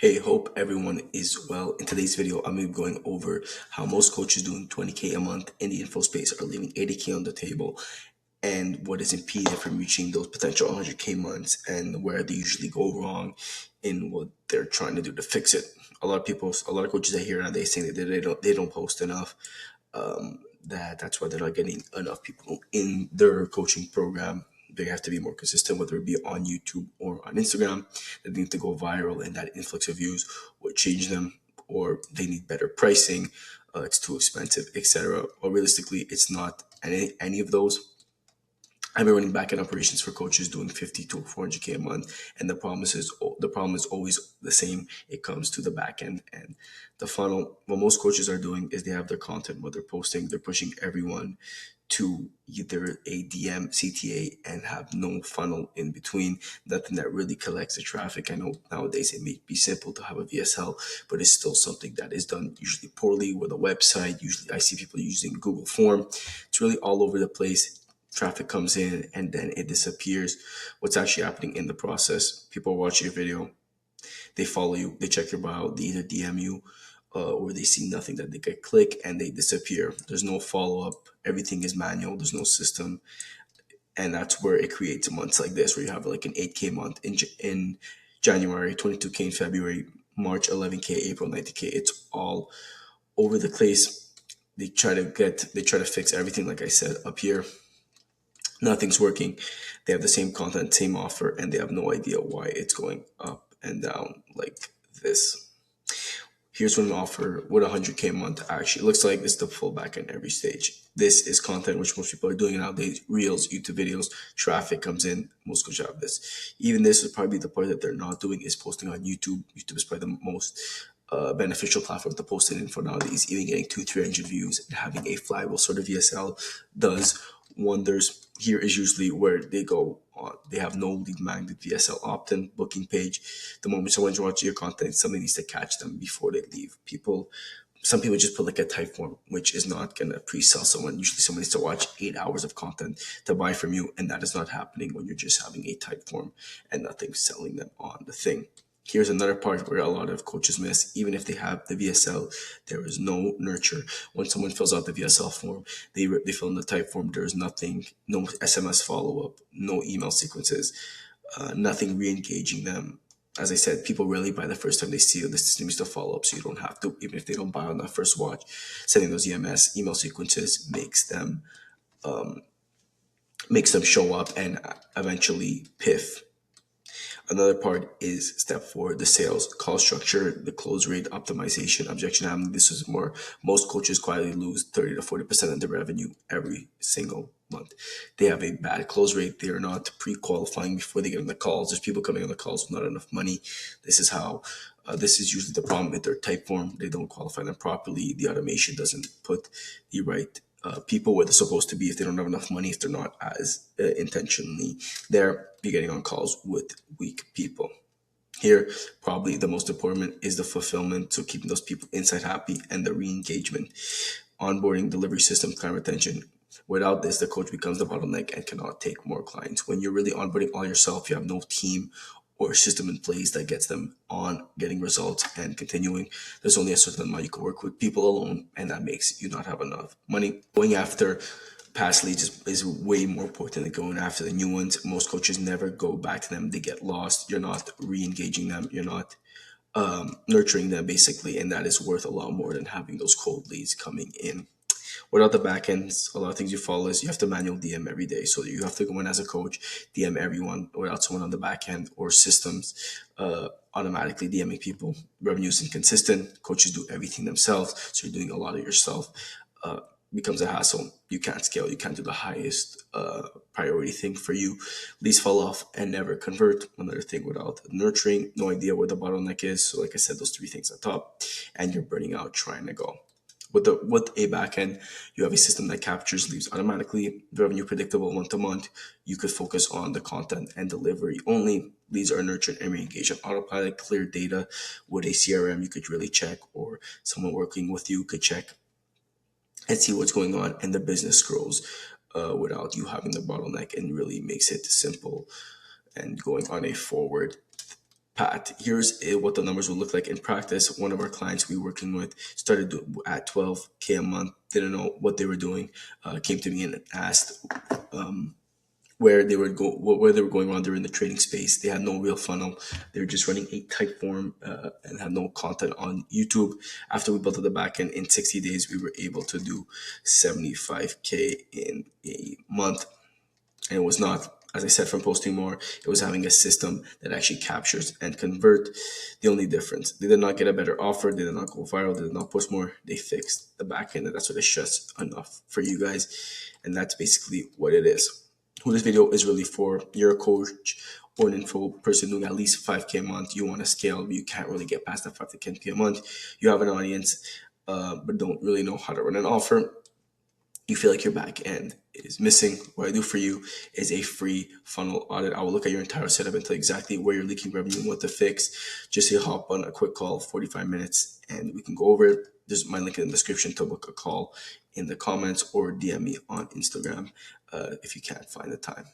Hey, hope everyone is well. In today's video, I'm going to be going over how most coaches doing 20K a month in the info space are leaving 80K on the table and what is impeding from reaching those potential 100K months and where they usually go wrong in what they're trying to do to fix it. A lot of coaches I hear now, they say that they don't post enough. That's why they're not getting enough people in their coaching program. They have to be more consistent, whether it be on YouTube or on Instagram. They need to go viral, and that influx of views will change them, or they need better pricing. It's too expensive, etc. Or realistically, it's not any of those. I've been running back-end operations for coaches doing 50 to 400K a month, and the problem is always the same. It comes to the back end and the funnel. What most coaches are doing is they have their content, what they're posting, they're pushing everyone to either a DM, CTA, and have no funnel in between, nothing that really collects the traffic. I know nowadays it may be simple to have a VSL, but it's still something that is done usually poorly with a website. Usually I see people using Google Form. It's really all over the place. Traffic comes in and then it disappears. What's actually happening in the process? People watch your video, they follow you, they check your bio, they either DM you, or they see nothing that they can click and they disappear. There's no follow up. Everything is manual. There's no system, and that's where it creates months like this, where you have like an 8K month in January, 22K in February, March 11K, April 90K. It's all over the place. They try to fix everything, like I said up here. Nothing's working. They have the same content, same offer, and they have no idea why it's going up and down like this. Here's what an offer with 100K a month actually looks like. This is the full back end every stage. This is content which most people are doing nowadays. Reels, YouTube videos, traffic comes in. Most coaches have this. Even this is probably the part that they're not doing is posting on YouTube. YouTube is probably the most beneficial platform to post it in for nowadays. Even getting 200-300 views and having a flywheel sort of VSL does wonders. Here is usually where they go on. They have no lead magnet VSL opt-in booking page. The moment someone's watching your content, somebody needs to catch them before they leave. Some people just put like a type form, which is not gonna pre-sell someone. Usually someone needs to watch 8 hours of content to buy from you, and that is not happening when you're just having a type form and nothing selling them on the thing. Here's another part where a lot of coaches miss. Even if they have the VSL, there is no nurture. When someone fills out the VSL form, they fill in the type form. There is nothing, no SMS follow up, no email sequences, nothing re-engaging them. As I said, people really buy the first time they see you. The system is to follow up, so you don't have to, even if they don't buy on that first watch. Sending those EMS email sequences makes them show up and eventually piff. Another part is step four, the sales call structure, the close rate optimization, objection handling. This is more, most coaches quietly lose 30 to 40% of their revenue every single month. They have a bad close rate. They are not pre-qualifying before they get on the calls. There's people coming on the calls with not enough money. This is usually the problem with their type form. They don't qualify them properly. The automation doesn't put the right people where they're supposed to be. If they don't have enough money, if they're not as intentionally there, be getting on calls with weak people. Here, probably the most important is the fulfillment, so keeping those people inside happy, and the re-engagement, onboarding, delivery system, client retention. Without this, the coach becomes the bottleneck and cannot take more clients. When you're really onboarding all yourself, you have no team or system in place that gets them on getting results and continuing. There's only a certain amount you can work with people alone, and that makes you not have enough money. Going after past leads is way more important than going after the new ones. Most coaches never go back to them. They get lost. You're not re-engaging them. You're not nurturing them, basically, and that is worth a lot more than having those cold leads coming in. Without the back ends, a lot of things you follow is you have to manual DM every day. So you have to go in as a coach, DM everyone without someone on the back end or systems automatically DMing people. Revenue is inconsistent. Coaches do everything themselves. So you're doing a lot of yourself. Becomes a hassle. You can't scale. You can't do the highest priority thing for you. Leads fall off and never convert. Another thing without nurturing, no idea where the bottleneck is. So like I said, those three things at top, and you're burning out trying to go. With a backend, you have a system that captures leads automatically, revenue predictable month to month. You could focus on the content and delivery only. Leads are nurtured and re-engaged on autopilot, clear data. With a CRM, you could really check, or someone working with you could check and see what's going on, and the business grows without you having the bottleneck, and really makes it simple and going on a forward. Pat, here's what the numbers will look like in practice. One of our clients we were working with started at 12K a month, didn't know what they were doing, came to me and asked where they were where they were going wrong. They're in the trading space. They had no real funnel. They were just running a type form and had no content on YouTube. After we built up the backend in 60 days, we were able to do 75K in a month. And it was not, as I said, from posting more. It was having a system that actually captures and convert. The only difference, they did not get a better offer. They did not go viral. They did not post more. They fixed the back end, and that's what is just enough for you guys. And that's basically what it is. Who this video is really for: you're a coach or an info person doing at least 5K a month. You want to scale, but you can't really get past that 5 to 10K a month. You have an audience, but don't really know how to run an offer. You feel like your back end is missing. What I do for you is a free funnel audit. I will look at your entire setup and tell you exactly where you're leaking revenue and what to fix. Just say hop on a quick call, 45 minutes, and we can go over it. There's my link in the description to book a call in the comments, or DM me on Instagram if you can't find the time.